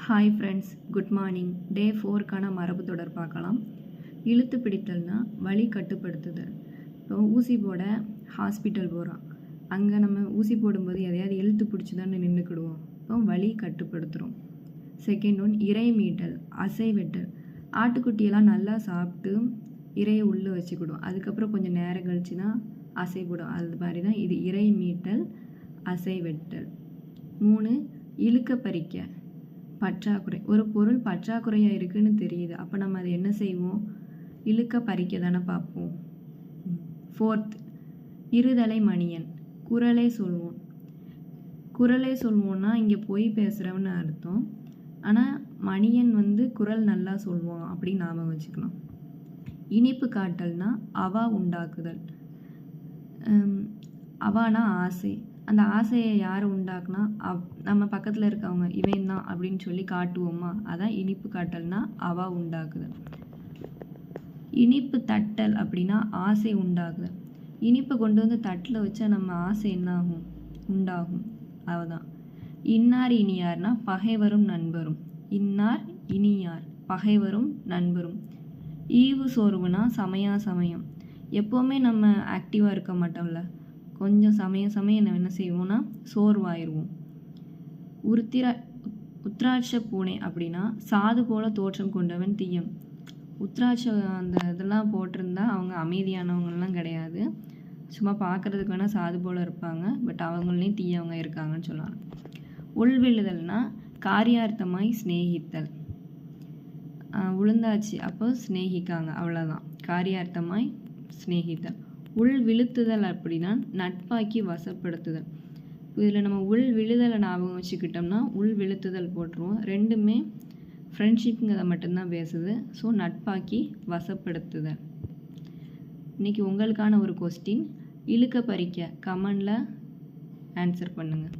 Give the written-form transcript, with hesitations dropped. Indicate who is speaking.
Speaker 1: Hi friends, good morning. Day 4க்கான மரபு தொடர் பார்க்கலாம். இழுத்து பிடித்தல்னா வலி கட்டுப்படுத்துதல். இப்போ ஊசி போட ஹாஸ்பிட்டல் போகிறோம். அங்கே நம்ம ஊசி போடும்போது எதையாவது இழுத்து பிடிச்சி தானே நின்றுக்கிடுவோம். இப்போ வலி கட்டுப்படுத்துகிறோம். செகண்ட் ஒன் இறை மீட்டல், அசை வெட்டல். ஆட்டுக்குட்டியெல்லாம் நல்லா சாப்பிட்டு இறையை உள்ளே வச்சுக்கிடும். அதுக்கப்புறம் கொஞ்சம் நேரம் கழிச்சு தான் அசைப்படும். அது மாதிரி தான் இது இறை மீட்டல், அசை வெட்டல். 3 இழுக்க பறிக்க, பற்றாக்குறை. ஒரு பொருள் பற்றாக்குறையாக இருக்குதுன்னு தெரியுது. அப்போ நம்ம அதை என்ன செய்வோம்? இழுக்க பறிக்க தானே பார்ப்போம். 4th இருதலை மணியன், குரலே சொல்வோம். குரலே சொல்வோன்னா இங்கே பொய் பேசுகிறவன்னு அர்த்தம். ஆனால் மணியன் குரல் நல்லா சொல்லுவான் அப்படின்னு ஞாபகம் வச்சுக்கணும். இனிப்பு காட்டல்னா அவா உண்டாக்குதல். அவானா ஆசை. அந்த ஆசையை யார் உண்டாக்குனா நம்ம பக்கத்தில் இருக்கவங்க இவன் தான் அப்படின்னு சொல்லி காட்டுவோமா, அதான் இனிப்பு காட்டல்னா அவா உண்டாக்குதல். இனிப்பு தட்டல் அப்படின்னா ஆசை உண்டாக்குதல். இனிப்பை கொண்டு வந்து தட்டில் வச்சா நம்ம ஆசை என்ன ஆகும்? உண்டாகும். அவதான். இன்னார் இனியார்னா பகைவரும் நண்பரும். இன்னார் இனியார் பகைவரும் நண்பரும். ஈவு சோர்வுனா சமயா சமயம். எப்போவுமே நம்ம ஆக்டிவாக இருக்க மாட்டோம்ல, கொஞ்சம் சமயம் என்ன செய்வோம்னா சோர்வாயிருவோம். உத்ராட்ச பூனை அப்படின்னா சாது போல தோற்றம் கொண்டவன் தீயம். உத்ராட்ச அந்த இதெல்லாம் போட்டிருந்தா அவங்க அமைதியானவங்கலாம் கிடையாது. சும்மா பார்க்குறதுக்கு வேணால் சாது போல் இருப்பாங்க, பட் அவங்களையும் தீயவங்க இருக்காங்கன்னு சொல்லலாம். உள்விழுதல்னா காரியார்த்தமாய் சிநேகித்தல். உளுந்தாச்சு அப்போ சிநேகிக்காங்க, அவ்வளோதான். காரியார்த்தமாய் சிநேகித்தல். உள் விழுத்துதல் அப்படின்னா நட்பாக்கி வசப்படுத்துதல். இதில் நம்ம உள் விழுதலை ஞாபகம் வச்சுக்கிட்டோம்னா உள் விழுத்துதல் போட்டுருவோம். ரெண்டுமே ஃப்ரெண்ட்ஷிப்புங்கிறத மட்டும்தான் பேசுது. ஸோ நட்பாக்கி வசப்படுத்துதல். இன்றைக்கி உங்களுக்கான ஒரு கொஸ்டின், இழுக்க பறிக்க கமெண்டில் ஆன்சர் பண்ணுங்கள்.